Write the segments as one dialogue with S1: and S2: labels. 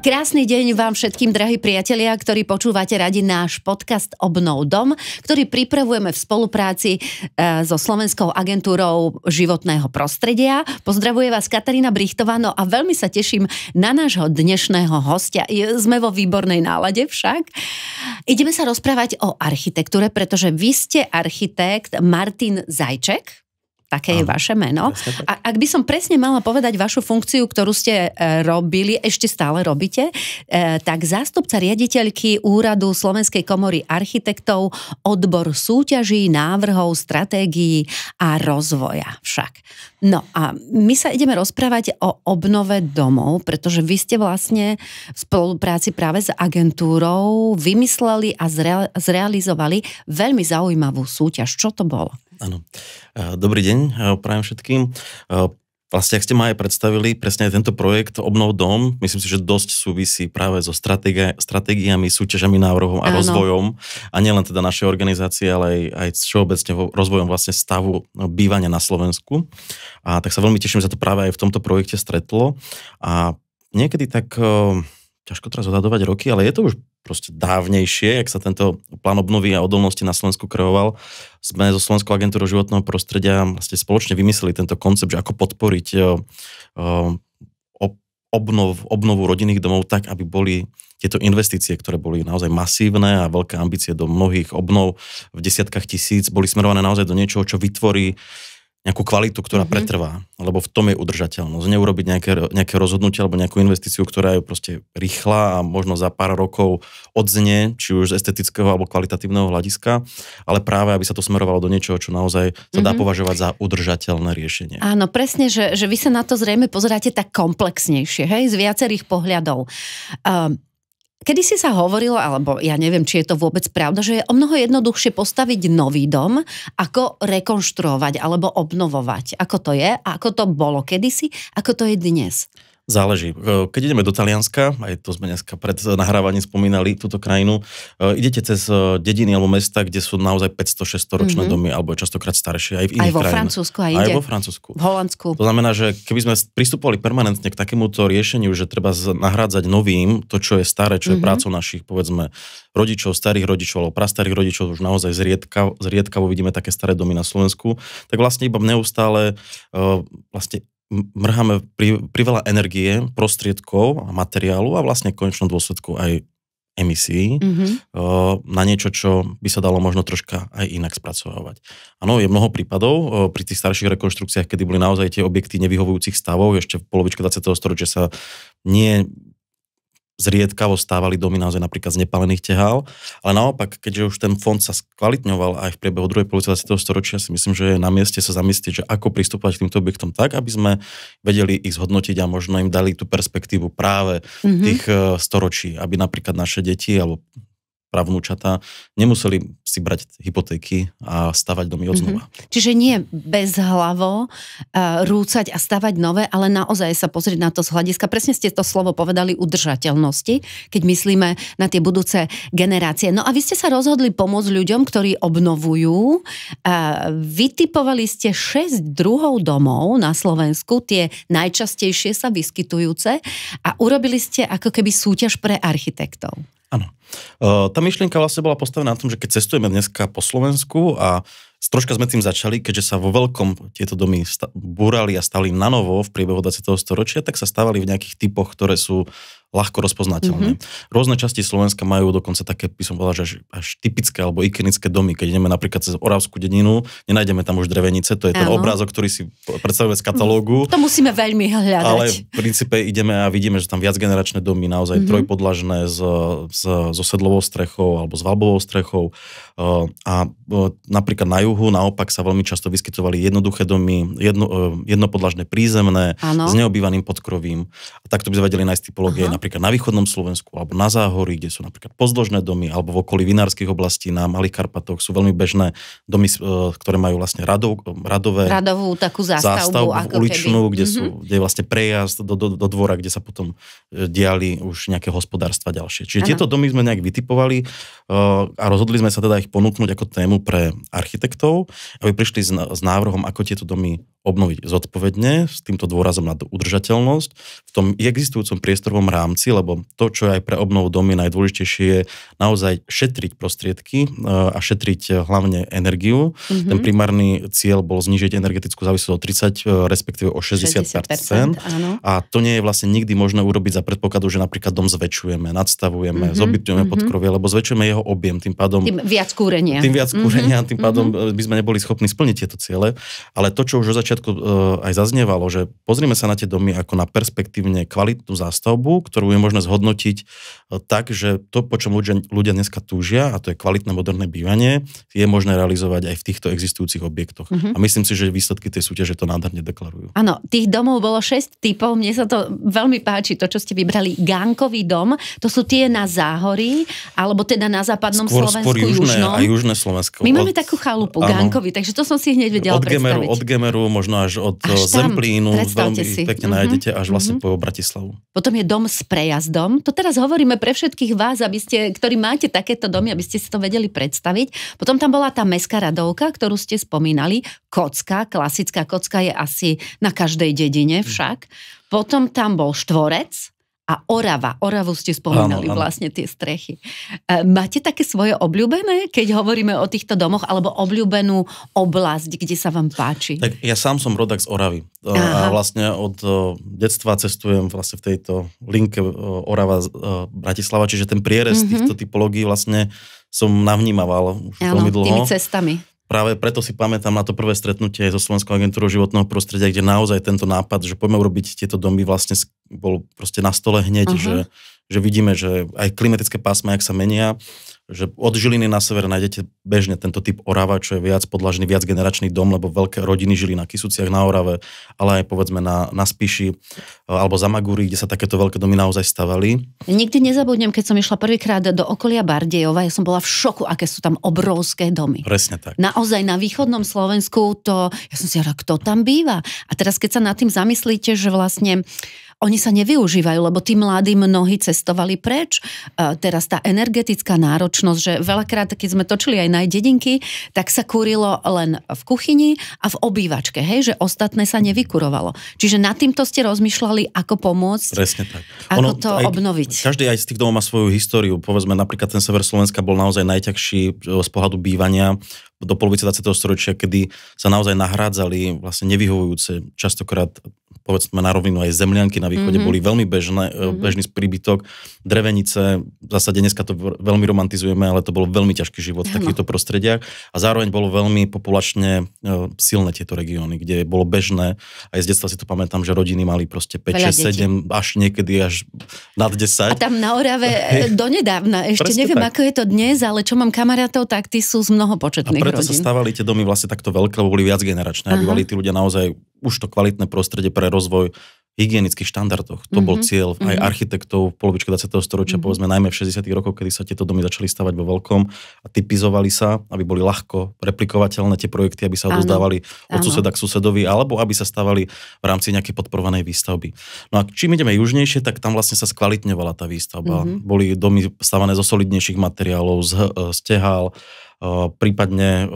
S1: Krásny deň vám všetkým, drahí priatelia, ktorí počúvate radi náš podcast Obnov dom, ktorý pripravujeme v spolupráci so Slovenskou agentúrou životného prostredia. Pozdravuje vás Katarína Brichtová, no a veľmi sa teším na nášho dnešného hostia. Sme vo výbornej nálade však. Ideme sa rozprávať o architektúre, pretože vy ste architekt Martin Zajček. Také je vaše meno. A ak by som presne mala povedať vašu funkciu, ktorú ste robili, ešte stále robíte, tak zástupca riaditeľky Úradu Slovenskej komory architektov, odbor súťaží, návrhov, stratégií a rozvoja však. No a my sa ideme rozprávať o obnove domov, pretože vy ste vlastne v spolupráci práve s agentúrou vymysleli a zrealizovali veľmi zaujímavú súťaž. Čo to bolo?
S2: Áno. Dobrý deň, prajem všetkým. Vlastne, ak ste ma aj predstavili, presne aj tento projekt Obnov dom, myslím si, že dosť súvisí práve so stratégiami, súťažami, návrhom a rozvojom. A nielen teda našej organizácie, ale aj všeobecne rozvojom vlastne stavu bývania na Slovensku. A tak sa veľmi teším, že sa to práve aj v tomto projekte stretlo. A niekedy tak ťažko teraz odhadovať roky, ale je to už proste dávnejšie, jak sa tento plán obnovy a odolnosti na Slovensku kreoval. Sme so Slovenskou agentúrou životného prostredia vlastne spoločne vymysleli tento koncept, že ako podporiť obnovu rodinných domov tak, aby boli tieto investície, ktoré boli naozaj masívne a veľké ambície do mnohých obnov v desiatkách tisíc, boli smerované naozaj do niečoho, čo vytvorí nejakú kvalitu, ktorá pretrvá, lebo v tom je udržateľnosť. Neurobiť nejaké rozhodnutie alebo nejakú investíciu, ktorá je proste rýchla a možno za pár rokov odznie, či už z estetického alebo kvalitatívneho hľadiska, ale práve, aby sa to smerovalo do niečoho, čo naozaj sa dá považovať za udržateľné riešenie.
S1: Áno, presne, že vy sa na to zrejme pozeráte tak komplexnejšie, hej, z viacerých pohľadov. Kedy si sa hovorilo, alebo ja neviem, či je to vôbec pravda, že je o mnoho jednoduchšie postaviť nový dom, ako rekonštruovať alebo obnovovať. Ako to je? Ako to bolo kedysi? Ako to je dnes?
S2: Záleží. Keď ideme do Talianska, aj to sme dneska pred nahrávaním spomínali túto krajinu, idete cez dediny alebo mesta, kde sú naozaj 500-600 ročné domy, alebo častokrát staršie, aj v iných krajinách.
S1: Aj vo Francúzsku
S2: aj vo Francúzsku.
S1: V Holandsku.
S2: To znamená, že keby sme pristupovali permanentne k takémuto riešeniu, že treba nahrádzať novým to, čo je staré, čo je prácou našich, povedzme, rodičov, starých rodičov alebo prastarých rodičov, už naozaj zriedkavo vidíme také staré domy na Slovensku, tak vlastne iba neustále vlastne mrháme pri veľa energie, prostriedkov a materiálu a vlastne v konečnom dôsledku aj emisí na niečo, čo by sa dalo možno troška aj inak spracovávať. Áno, je mnoho prípadov pri tých starších rekonštrukciách, kedy boli naozaj tie objekty nevyhovujúcich stavov, ešte v polovičke 20. storočia sa nie zriedkavo stávali domy naozaj napríklad z nepálených tehál, ale naopak, keďže už ten fond sa skvalitňoval aj v priebehu druhej polovice 20. storočia, si myslím, že je na mieste sa zamyslieť, že ako pristupovať k týmto objektom tak, aby sme vedeli ich zhodnotiť a možno im dali tú perspektívu práve tých storočí, aby napríklad naše deti alebo pravnúčatá nemuseli si brať hypotéky a stavať domy od znova.
S1: Čiže nie bezhlavo rúcať a stavať nové, ale naozaj sa pozrieť na to z hľadiska, presne ste to slovo povedali, udržateľnosti, keď myslíme na tie budúce generácie. No a vy ste sa rozhodli pomôcť ľuďom, ktorí obnovujú. Vytipovali ste 6 druhov domov na Slovensku, tie najčastejšie sa vyskytujúce, a urobili ste ako keby súťaž pre architektov.
S2: Áno. Tá myšlienka vlastne bola postavená na tom, že keď cestujeme dneska po Slovensku a troška sme tým začali, keďže sa vo veľkom tieto domy búrali a stali na novo v priebehu 20. storočia, tak sa stávali v nejakých typoch, ktoré sú ľahko rozpoznateľné. Rôzne časti Slovenska majú dokonca také, by som povedal, že až typické alebo ikonické domy. Keď ideme napríklad cez Oravskú dedinu, nenájdeme tam už drevenice, to je ten obrázok, ktorý si predstavuje z katalógu.
S1: To musíme veľmi hľadať.
S2: Ale v princípe ideme a vidíme, že tam viacgeneračné domy, naozaj trojpodlažné so sedlovou strechou alebo s valbovou strechou. A napríklad na juhu naopak sa veľmi často vyskytovali jednoduché domy, jednopodlažné prízemné, s neobývaným podkrovím. A takto by sme vedeli nájsť typológie napríklad na východnom Slovensku alebo na Záhorí, kde sú napríklad pozdĺžné domy, alebo v okolí vinárskych oblastí na Malých Karpatoch sú veľmi bežné domy, ktoré majú vlastne
S1: radovú takú zástavbu
S2: uličnú, kde je vlastne prejazd do dvora, kde sa potom diali už nejaké hospodárstva ďalšie. Čiže tieto domy sme nejak vytipovali a rozhodli sme sa teda ich ponúknuť ako tému pre architektov, aby prišli s návrhom, ako tieto domy obnoviť zodpovedne, s týmto dôrazom na udržateľnosť, v tom existujúcom priestorovom rámci, lebo to, čo je aj pre obnovu domy najdôležitejšie, je naozaj šetriť prostriedky a šetriť hlavne energiu. Ten primárny cieľ bol znížiť energetickú závislosť o 30, respektíve o 60%. A to nie je vlastne nikdy možné urobiť za predpokladu, že napríklad dom zväčšujeme, nadstavujeme, zobytňujeme podkrovie, lebo zväčšujeme jeho objem, tým pádom...
S1: Tým viac kúrenia.
S2: Tým pádom by sme neboli schopní splniť tieto ciele. Ale to, čo už od začiatku aj zaznievalo, že pozrime sa na tie domy ako na perspektívne kvalitnú zástavbu, ktorú je možné zhodnotiť tak, že to, po čom ľudia dneska túžia, a to je kvalitné moderné bývanie, je možné realizovať aj v týchto existujúcich objektoch. A myslím si, že výsledky tej súťaže to nádherne deklarujú.
S1: Áno, tých domov bolo 6 typov, mne sa to veľmi páči, to, čo ste vybrali. Gánkový dom, to sú tie na Záhorí, alebo teda na západnom Slovensku,
S2: skôr južnom. A južné Slovensko.
S1: My máme takú chalupu, Gánkový, takže to som si hneď vedela predstaviť.
S2: Od Gemeru, možno až od Zemplínu, veľmi pekne nájdete, až vlastne po Bratislavu.
S1: Potom je dom s prejazdom. To teraz hovoríme pre všetkých vás, ktorí máte takéto domy, aby ste si to vedeli predstaviť. Potom tam bola tá mestská radovka, ktorú ste spomínali. Kocka, klasická kocka je asi na každej dedine však. Potom tam bol štvorec a Orava. Oravu ste spomínali, áno. Vlastne tie strechy. Máte také svoje obľúbené, keď hovoríme o týchto domoch, alebo obľúbenú oblasť, kde sa vám páči?
S2: Tak ja sám som rodak z Oravy. A vlastne od detstva cestujem vlastne v tejto linke Orava Bratislava, čiže ten prierez týchto typológií vlastne som navnímaval už veľmi dlho.
S1: Tými cestami.
S2: Práve preto si pamätám na to prvé stretnutie so Slovenskou agentúrou životného prostredia, kde naozaj tento nápad, že poďme urobiť tieto domy, vlastne bol proste na stole hneď, že vidíme, že aj klimatické pásma, jak sa menia, že od Žiliny na sever nájdete bežne tento typ Orava, čo je viac podlažený, viac generačný dom, lebo veľké rodiny žili na Kysuciach, na Orave, ale aj povedzme na Spiši alebo za Magúri, kde sa takéto veľké domy naozaj stavali.
S1: Nikdy nezabudnem, keď som išla prvýkrát do okolia Bardejova, ja som bola v šoku, aké sú tam obrovské domy.
S2: Presne tak.
S1: Naozaj na východnom Slovensku ja som si hovorila, kto tam býva? A teraz keď sa nad tým zamyslíte, že vlastne oni sa nevyužívajú, lebo tí mladí mnohí cestovali preč. Teraz tá energetická náročnosť, že veľakrát, keď sme točili aj na dedinky, tak sa kúrilo len v kuchyni a v obývačke, hej, že ostatné sa nevykurovalo. Čiže nad týmto ste rozmýšľali, ako pomôcť,
S2: presne tak.
S1: Ako to obnoviť.
S2: Každý aj z tých domov má svoju históriu. Povedzme, napríklad ten sever Slovenska bol naozaj najťažší z pohľadu bývania do polovice 20. storočia, kedy sa naozaj nahrádzali vlastne nevyhovujúce, častokrát povedzme na rovinu aj zemlianky na východe boli veľmi bežný príbytok, drevenice, v zásade dneska to veľmi romantizujeme, ale to bol veľmi ťažký život v takýchto prostrediach a zároveň bolo veľmi populačne silné tieto regióny, kde bolo bežné, aj z detstva si to pamätám, že rodiny mali proste 5, 6, 7, až niekedy až nad 10. A
S1: tam na Orave donedávna, ešte neviem, ako je to dnes, ale čo mám kamarátov, tak tí sú z mnohopočetných rodín. A preto
S2: sa stávali tie domy vlastne takto veľké, lebo boli viac generačné, aby mali tí ľudia naozaj už to kvalitné prostredie pre rozvoj hygienických štandardoch. To bol cieľ aj architektov v polovičke 20. storočia, povedzme najmä v 60. rokoch, kedy sa tieto domy začali stavať vo veľkom a typizovali sa, aby boli ľahko replikovateľné tie projekty, aby sa odozdávali od suseda k susedovi, alebo aby sa stavali v rámci nejakej podporovanej výstavby. No a čím ideme južnejšie, tak tam vlastne sa skvalitňovala tá výstavba. Boli domy stavané zo solidnejších materiálov, z tehál, prípadne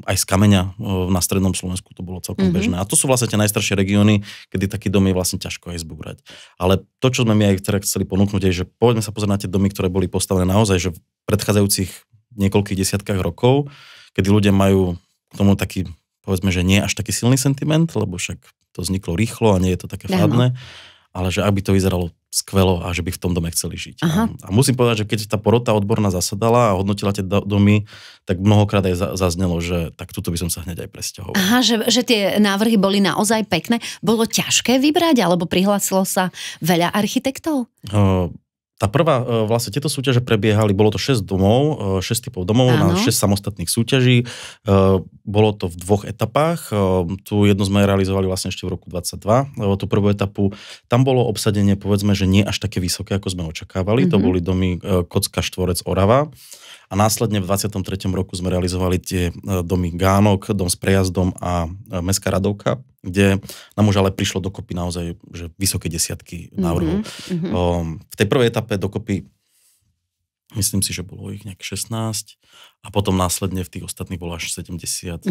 S2: aj z kameňa na strednom Slovensku to bolo celkom bežné. A to sú vlastne tie najstaršie regióny, kedy taký dom je vlastne ťažko aj zbúrať. Ale to, čo sme my aj chceli ponúknuť, je, že poďme sa pozrieť na tie domy, ktoré boli postavené naozaj, že v predchádzajúcich niekoľkých desiatkách rokov, kedy ľudia majú k tomu taký, povedzme, že nie až taký silný sentiment, lebo však to vzniklo rýchlo a nie je to také fádne, ale že ak by to vyzeralo skvelo a že by v tom dome chceli žiť. A musím povedať, že keď tá porota odborná zasadala a hodnotila tie domy, tak mnohokrát aj zaznelo, že tak tuto by som sa hneď aj presťahoval.
S1: Aha, že tie návrhy boli naozaj pekné. Bolo ťažké vybrať, alebo prihlásilo sa veľa architektov?
S2: Tá prvá, vlastne tieto súťaže prebiehali, bolo to 6 domov, 6 typov domov na 6 samostatných súťaží. Bolo to v 2 etapách. Tu jednu sme realizovali vlastne ešte v roku 2022. Tú prvú etapu, tam bolo obsadenie, povedzme, že nie až také vysoké, ako sme očakávali. To boli domy Kocka, Štvorec, Orava. A následne v 23. roku sme realizovali tie domy Gánok, dom s prejazdom a Mestská radovka, kde nám už ale prišlo dokopy naozaj že vysoké desiatky návrhov. V tej prvej etape dokopy Myslím si, že bolo ich nejak 16 a potom následne v tých ostatných bolo až 70,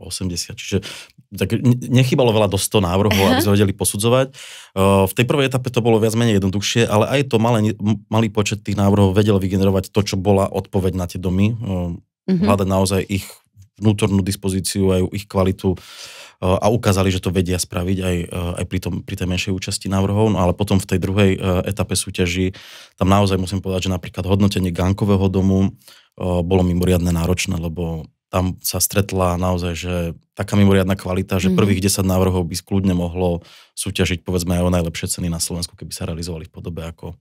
S2: 80, čiže tak nechýbalo veľa do 100 návrhov, aby sme vedeli posudzovať. V tej prvej etape to bolo viac menej jednoduchšie, ale aj to malý počet tých návrhov vedel vygenerovať to, čo bola odpoveď na tie domy, hľadať naozaj ich vnútornú dispozíciu, aj ich kvalitu a ukázali, že to vedia spraviť aj pri tej menšej účasti návrhov, no ale potom v tej druhej etape súťaži, tam naozaj musím povedať, že napríklad hodnotenie Gankového domu bolo mimoriadne náročné, lebo tam sa stretla naozaj, že taká mimoriadna kvalita, že prvých 10 návrhov by kľudne mohlo súťažiť, povedzme, aj o najlepšie ceny na Slovensku, keby sa realizovali v podobe, ako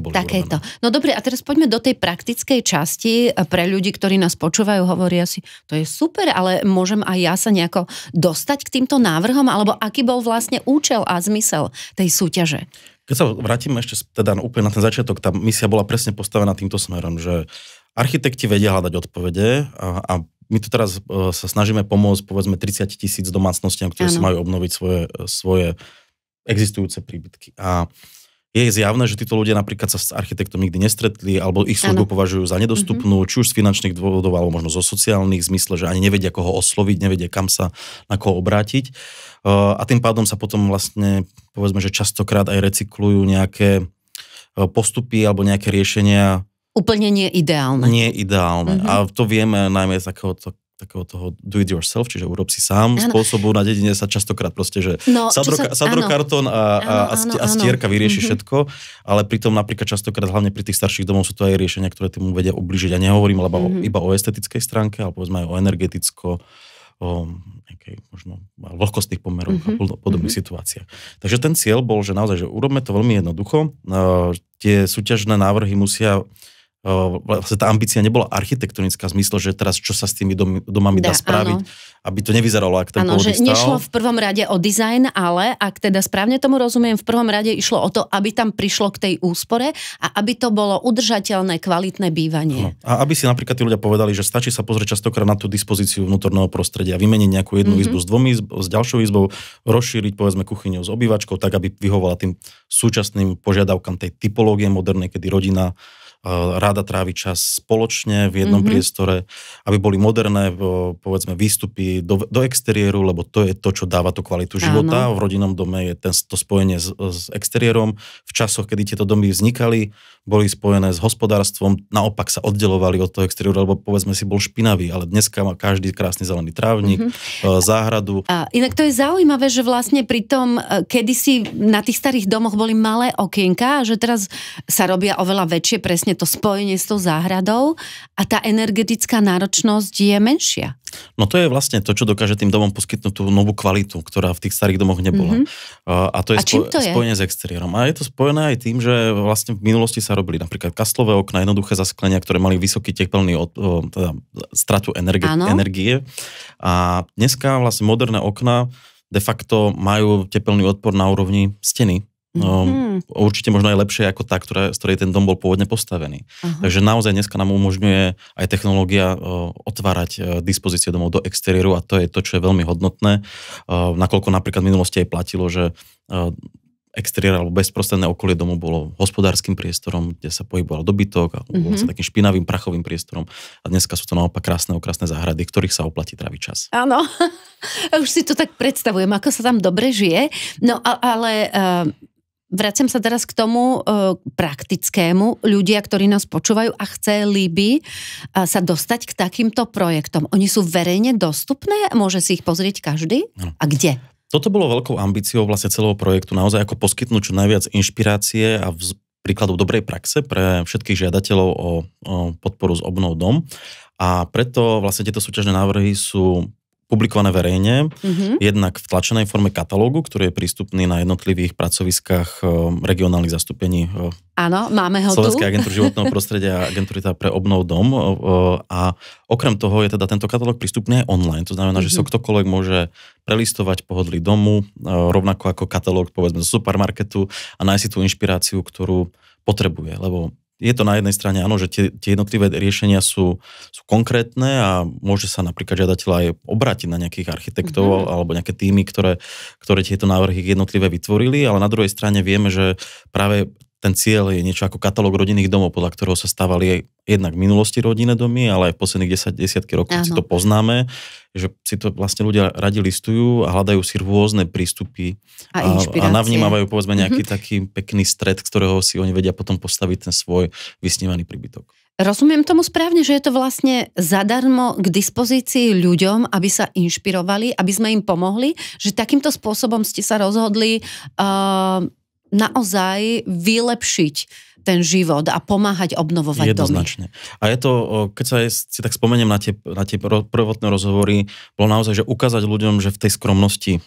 S2: boli
S1: takéto. No dobre, a teraz poďme do tej praktickej časti. Pre ľudí, ktorí nás počúvajú, hovoria si, to je super, ale môžem aj ja sa nejako dostať k týmto návrhom, alebo aký bol vlastne účel a zmysel tej súťaže?
S2: Keď sa vrátime ešte teda úplne na ten začiatok, tá misia bola presne postavená týmto smerom, že architekti vedia hľadať odpovede a my tu teraz sa snažíme pomôcť povedzme 30 000 domácnostiam, ktoré si majú obnoviť svoje existujúce príbytky. A je zjavné, že títo ľudia napríklad sa s architektom nikdy nestretli, alebo ich službu považujú za nedostupnú, či už z finančných dôvodov, alebo možno zo sociálnych, v zmysle, že ani nevedia, koho osloviť, nevedia, kam sa na koho obrátiť. A tým pádom sa potom vlastne, povedzme, že častokrát aj recyklujú nejaké postupy alebo nejaké riešenia,
S1: úplne neideálne.
S2: Neideálne. A to vieme najmä z takého toho do it yourself, čiže urob si sám spôsobu. Na dedine sa častokrát proste, že sadrokartón a stierka vyrieši všetko, ale pritom napríklad častokrát, hlavne pri tých starších domov, sú to aj riešenia, ktoré tomu vedia ubližiť. Ja nehovorím iba o estetickej stránke, ale povedzme aj o energeticko, o nejakej možno vlhkostných pomeroch a podobných situáciách. Takže ten cieľ bol, že naozaj, že urobme to veľmi jednoducho. Tie súťažné návrhy musia vlastne tá ambícia nebola architektonická v zmysle, že teraz čo sa s tými domami dá spraviť, aby to nevyzeralo, ak ten pôvodný stav.
S1: Nešlo v prvom rade o dizajn, ale ak teda správne tomu rozumiem, v prvom rade išlo o to, aby tam prišlo k tej úspore a aby to bolo udržateľné, kvalitné bývanie.
S2: A aby si napríklad tí ľudia povedali, že stačí sa pozrieť častokrát na tú dispozíciu vnútorného prostredia, vymeniť nejakú jednu izbu s s ďalšou izbou, rozšíriť povedzme kuchyňou s obývačkou, tak aby vyhovovala tým súčasným požiadavkám tej typológie modernej, kedy rodina ráda trávi čas spoločne v jednom priestore, aby boli moderné, povedzme, výstupy do exteriéru, lebo to je to, čo dáva tú kvalitu života. V rodinnom dome je to spojenie s exteriérom. V časoch, kedy tieto domy vznikali, boli spojené s hospodárstvom, naopak sa oddelovali od toho exteriéru, lebo povedzme si bol špinavý, ale dneska má každý krásny zelený trávnik, záhradu.
S1: A inak to je zaujímavé, že vlastne pri tom, kedysi na tých starých domoch boli malé okienka, že teraz sa robia oveľa väčšie, presne to spojenie s tou záhradou a tá energetická náročnosť je menšia.
S2: No to je vlastne to, čo dokáže tým domom poskytnúť tú novú kvalitu, ktorá v tých starých domoch nebola. A to je spojenie s exteriérom. A je to spojené aj tým, že vlastne v minulosti sa robili napríklad kastlové okná, jednoduché zasklenia, ktoré mali vysoký tepelný stratu energie. A dneska vlastne moderné okná de facto majú tepelný odpor na úrovni steny. Určite možno aj lepšie ako tá, z ktorej ten dom bol pôvodne postavený. Takže naozaj dneska nám umožňuje aj technológia otvárať dispozície domov do exteriéru a to je to, čo je veľmi hodnotné. Nakoľko napríklad v minulosti aj platilo, že exteriér alebo bezprostredné okolie domu bolo hospodárskym priestorom, kde sa pohyboval dobytok a bol sa takým špinavým prachovým priestorom a dneska sú to naopak krásne záhrady, ktorých sa oplatí tráviť čas.
S1: Áno, už si to tak predstavujem, ako sa tam dobre žije. No ale vraciam sa teraz k tomu praktickému. Ľudia, ktorí nás počúvajú a chceli by sa dostať k takýmto projektom. Oni sú verejne dostupné? Môže si ich pozrieť každý? No. A kde?
S2: Toto bolo veľkou ambíciou vlastne celého projektu. Naozaj ako poskytnúť čo najviac inšpirácie a príkladov dobrej praxe pre všetkých žiadateľov o podporu z Obnov dom. A preto vlastne tieto súťažné návrhy sú publikované verejne, jednak v tlačenej forme katalógu, ktorý je prístupný na jednotlivých pracoviskách regionálnych zastúpení.
S1: Áno, máme ho tu.
S2: Slovenskej agentúry životného prostredia a agentúry pre Obnov dom. A okrem toho je teda tento katalóg prístupný aj online. To znamená, že sa ktokoľvek môže prelistovať pohodlí domu, rovnako ako katalóg povedzme z supermarketu a nájsť si tú inšpiráciu, ktorú potrebuje, lebo je to na jednej strane, áno, že tie jednotlivé riešenia sú konkrétne a môže sa napríklad žiadateľ aj obrátiť na nejakých architektov alebo nejaké týmy, ktoré tieto návrhy jednotlivé vytvorili, ale na druhej strane vieme, že práve ten cieľ je niečo ako katalóg rodinných domov, podľa ktorého sa stávali aj jednak v minulosti rodinné domy, ale aj v posledných desiatky rokov si to poznáme, že si to vlastne ľudia radi listujú a hľadajú si rôzne prístupy a navnímavajú povedzme nejaký taký pekný stred, z ktorého si oni vedia potom postaviť ten svoj vysnívaný príbytok.
S1: Rozumiem tomu správne, že je to vlastne zadarmo k dispozícii ľuďom, aby sa inšpirovali, aby sme im pomohli, že takýmto spôsobom ste sa rozhodli naozaj vylepšiť ten život a pomáhať obnovovať domy.
S2: Jednoznačne. A je to, keď sa si tak spomeniem na tie prvotné rozhovory, bolo naozaj, že ukázať ľuďom, že v tej skromnosti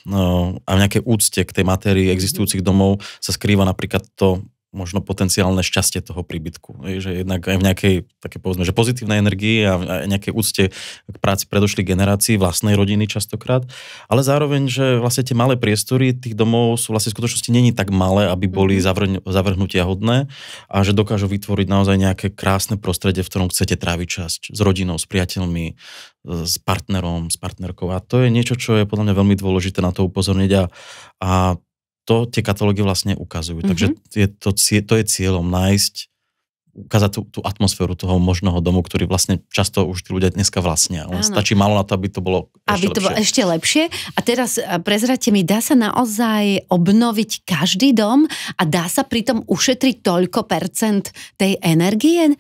S2: a v nejakej úcte k tej matérii existujúcich domov sa skrýva napríklad to možno potenciálne šťastie toho príbytku. Že jednak aj v nejakej, také povedzme, že pozitívnej energii a nejakej úcte k práci predošlých generácií, vlastnej rodiny častokrát, ale zároveň, že vlastne tie malé priestory tých domov sú vlastne v skutočnosti není tak malé, aby boli zavrhnutia hodné a že dokážu vytvoriť naozaj nejaké krásne prostredie, v ktorom chcete tráviť čas s rodinou, s priateľmi, s partnerom, s partnerkou. A to je niečo, čo je podľa mňa veľmi dôležité na to upozorniť a to tie katalógy vlastne ukazujú. Takže to je cieľom ukázať tú atmosféru toho možného domu, ktorý vlastne často už tí ľudia dneska vlastnia. Stačí málo na to, aby to bolo
S1: ešte lepšie. A teraz prezraďte mi, dá sa naozaj obnoviť každý dom a dá sa pritom ušetriť toľko percent tej energie?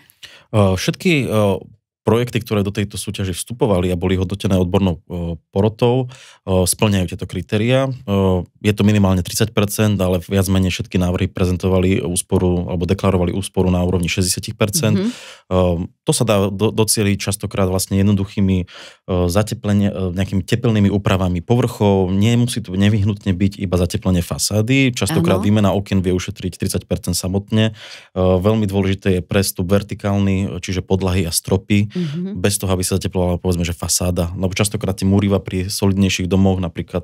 S2: Všetky projekty, ktoré do tejto súťaže vstupovali a boli hodnotené odbornou porotou, spĺňajú tieto kritériá. Je to minimálne 30%, ale viac menej všetky návrhy prezentovali úsporu alebo deklarovali úsporu na úrovni 60%. To sa dá docieliť častokrát vlastne jednoduchými nejakými tepelnými úpravami povrchov. Nemusí to nevyhnutne byť iba zateplenie fasády. Častokrát výmena okien vie ušetriť 30% samotne. Veľmi dôležité je prestup vertikálny, čiže podlahy a stropy, bez toho, aby sa zateplovala, povedzme, že fasáda. Lebo častokrát tie múriva pri solidnejších domoch, napríklad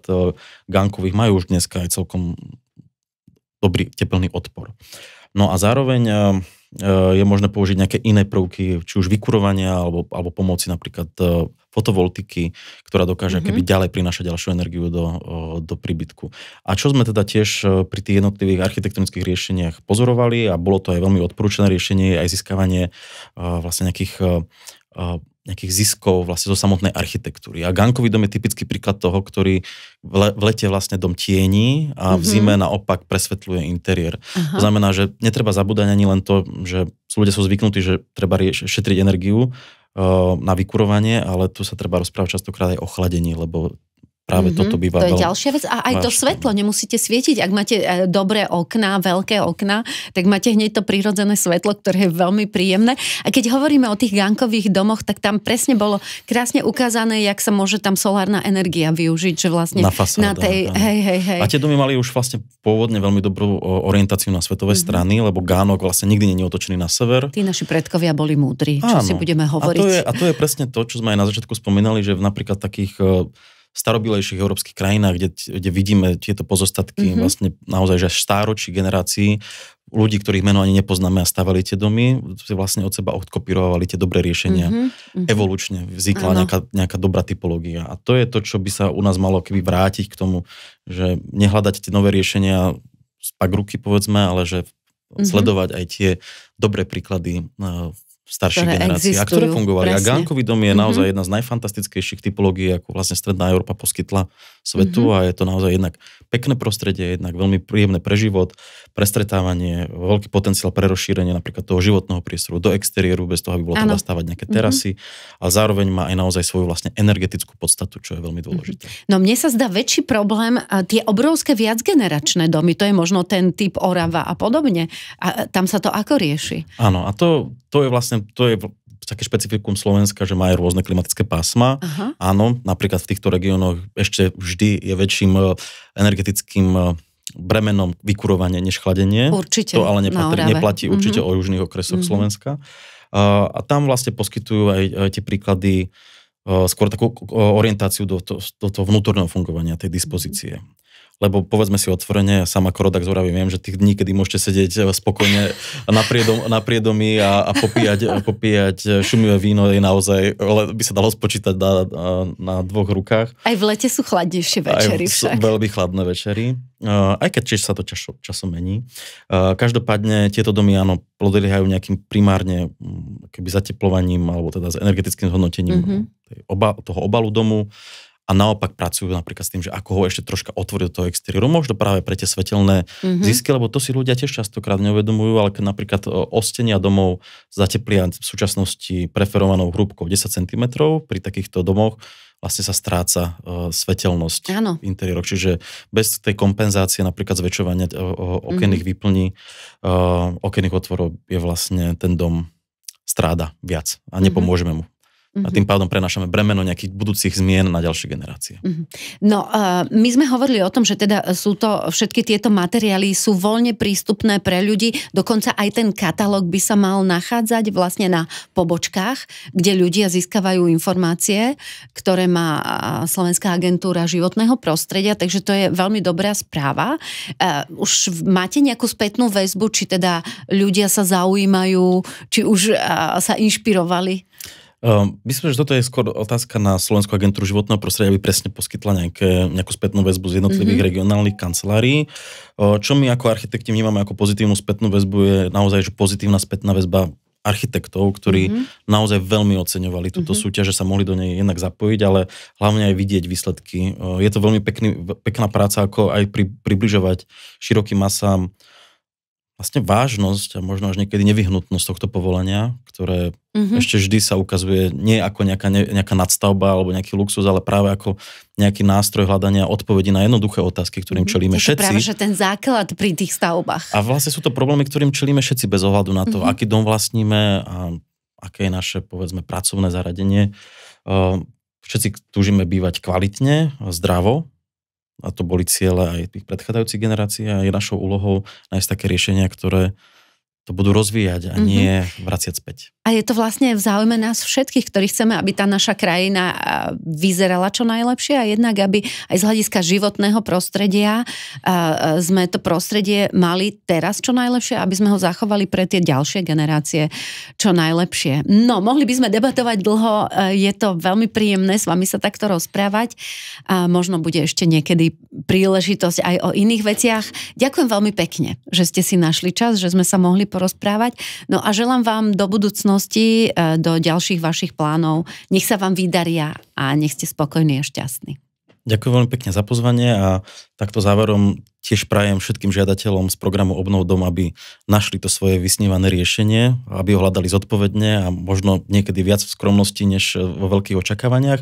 S2: gánkových, majú už dneska aj celkom dobrý teplný odpor. No a zároveň je možné použiť nejaké iné prvky, či už vykurovania, alebo pomoci napríklad fotovoltiky, ktorá dokáže keby ďalej prinášať ďalšiu energiu do príbytku. A čo sme teda tiež pri tých jednotlivých architektonických riešeniach pozorovali, a bolo to aj veľmi odporúčané riešenie, aj získavanie vlastne nejakých ziskov vlastne zo samotnej architektúry. A gánkový dom je typický príklad toho, ktorý v lete vlastne dom tieni a v zime naopak presvetľuje interiér. To znamená, že netreba zabúdať ani len to, že ľudia sú zvyknutí, že treba šetriť energiu na vykurovanie, ale tu sa treba rozprávať častokrát aj o chladení, lebo práve toto býva.
S1: To je ďalšia vec. A aj to svetlo nemusíte svietiť. Ak máte dobré okná, veľké okná, tak máte hneď to prírodzené svetlo, ktoré je veľmi príjemné. A keď hovoríme o tých gánkových domoch, tak tam presne bolo krásne ukázané, jak sa môže tam solárna energia využiť, že vlastne
S2: na fasáda, hej. A tie domy mali už vlastne pôvodne veľmi dobrú orientáciu na svetové strany, lebo Gánok vlastne nikdy nie je otočený na sever.
S1: Tí naši predkovia boli múdri, čo si budeme hovoriť.
S2: A to je presne to, čo sme aj na začiatku spomínali, že napríklad takých starobilejších európskych krajinách, kde vidíme tieto pozostatky vlastne naozaj, že až stáročí generácií ľudí, ktorých meno ani nepoznáme a stavali tie domy, si vlastne od seba odkopírovali tie dobré riešenia. Evolučne vznikla nejaká dobrá typológia. A to je to, čo by sa u nás malo keby vrátiť k tomu, že nehľadať tie nové riešenia z ruky, povedzme, ale že sledovať aj tie dobré príklady starších generácií, a ktoré fungovali. Presne. A gánkový dom je naozaj jedna z najfantastickejších typológií, ako vlastne Stredná Európa poskytla svetu, a je to naozaj jednak pekné prostredie, jednak veľmi príjemné pre život, pre stretávanie, veľký potenciál pre rozšírenie napríklad toho životného priestoru do exteriéru, bez toho, aby bolo treba stavať nejaké terasy, ale zároveň má aj naozaj svoju vlastne energetickú podstatu, čo je veľmi dôležité.
S1: No mne sa zdá väčší problém tie obrovské viacgeneračné domy, to je možno ten typ Orava a podobne. A tam sa to ako rieši?
S2: Áno, a to je vlastne také špecifikum Slovenska, že má aj rôzne klimatické pásma. Áno, napríklad v týchto regiónoch ešte vždy je väčším energetickým bremenom vykurovanie než chladenie.
S1: Určite.
S2: To ale neplatí určite o južných okresoch Slovenska. A tam vlastne poskytujú aj tie príklady skôr takú orientáciu do toho vnútorného fungovania tej dispozície. lebo povedzme si otvorene, sám ako rodak z Oravy viem, že tých dní, kedy môžete sedieť spokojne na priedomí a popíjať šumivé víno je naozaj, by sa dalo spočítať na dvoch rukách.
S1: Aj v lete sú chladnejšie večery však.
S2: Veľmi chladné večery, aj keď tiež sa to časom mení. Každopádne tieto domy, áno, podliehajú nejakým primárne keby zateplovaním alebo teda s energetickým zhodnotením toho obalu domu. A naopak pracujú napríklad s tým, že ako ho ešte troška otvoriť do toho exteriéru, možno práve pre tie svetelné zisky, lebo to si ľudia tiež častokrát neuvedomujú, ale keď napríklad ostenia domov zateplia v súčasnosti preferovanou hrúbkou 10 cm, pri takýchto domoch vlastne sa stráca svetelnosť v interiéroch. Čiže bez tej kompenzácie, napríklad zväčšovania okenných výplní, okenných otvorov je vlastne ten dom stráda viac a nepomôžeme mu. A tým pádom prenášame bremeno nejakých budúcich zmien na ďalšie generácie.
S1: No, my sme hovorili o tom, že teda sú to, všetky tieto materiály sú voľne prístupné pre ľudí, dokonca aj ten katalóg by sa mal nachádzať vlastne na pobočkách, kde ľudia získavajú informácie, ktoré má Slovenská agentúra životného prostredia, takže to je veľmi dobrá správa. Už máte nejakú spätnú väzbu, či teda ľudia sa zaujímajú, či už sa inšpirovali?
S2: Myslím, že toto je skôr otázka na Slovenskú agentúru životného prostredia, aby presne poskytla nejakú spätnú väzbu z jednotlivých regionálnych kancelárií. Čo my ako architekti vnímame ako pozitívnu spätnú väzbu je naozaj, že pozitívna spätná väzba architektov, ktorí naozaj veľmi oceňovali túto súťaž, že sa mohli do nej jednak zapojiť, ale hlavne aj vidieť výsledky. Je to veľmi pekná práca, ako aj približovať širokým masám vlastne vážnosť a možno až niekedy nevyhnutnosť tohto povolania, ktoré ešte vždy sa ukazuje nie ako nejaká nadstavba alebo nejaký luxus, ale práve ako nejaký nástroj hľadania odpovedí na jednoduché otázky, ktorým čelíme všetci.
S1: To práve, že ten základ pri tých stavbách.
S2: A vlastne sú to problémy, ktorým čelíme všetci bez ohľadu na to, aký dom vlastníme a aké je naše, povedzme, pracovné zaradenie. Všetci túžime bývať kvalitne, zdravo, a to boli ciele aj tých predchádzajúcich generácií a je našou úlohou nájsť také riešenia, ktoré to budú rozvíjať a nie vraciať späť.
S1: A je to vlastne v záujme nás všetkých, ktorí chceme, aby tá naša krajina vyzerala čo najlepšie a jednak, aby aj z hľadiska životného prostredia sme to prostredie mali teraz čo najlepšie, aby sme ho zachovali pre tie ďalšie generácie čo najlepšie. No, mohli by sme debatovať dlho, je to veľmi príjemné s vami sa takto rozprávať a možno bude ešte niekedy príležitosť aj o iných veciach. Ďakujem veľmi pekne, že ste si našli čas, že sme sa mohli porozprávať. No a želám vám do budúcnosti, do ďalších vašich plánov. Nech sa vám vydaria a nech ste spokojní a šťastní.
S2: Ďakujem veľmi pekne za pozvanie a takto záverom tiež prajem všetkým žiadateľom z programu Obnov dom, aby našli to svoje vysnívané riešenie, aby ho hľadali zodpovedne a možno niekedy viac v skromnosti, než vo veľkých očakávaniach.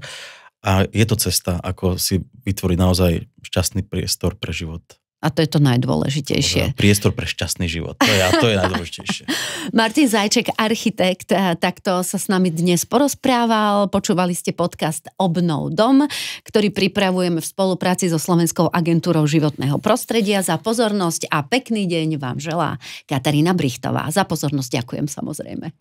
S2: A je to cesta, ako si vytvoriť naozaj šťastný priestor pre život.
S1: A to je to najdôležitejšie.
S2: Priestor pre šťastný život. To je najdôležitejšie.
S1: Martin Zajček, architekt, takto sa s nami dnes porozprával. Počúvali ste podcast Obnov dom, ktorý pripravujeme v spolupráci so Slovenskou agentúrou životného prostredia. Za pozornosť a pekný deň vám želá Katarína Brichtová. Za pozornosť ďakujem samozrejme.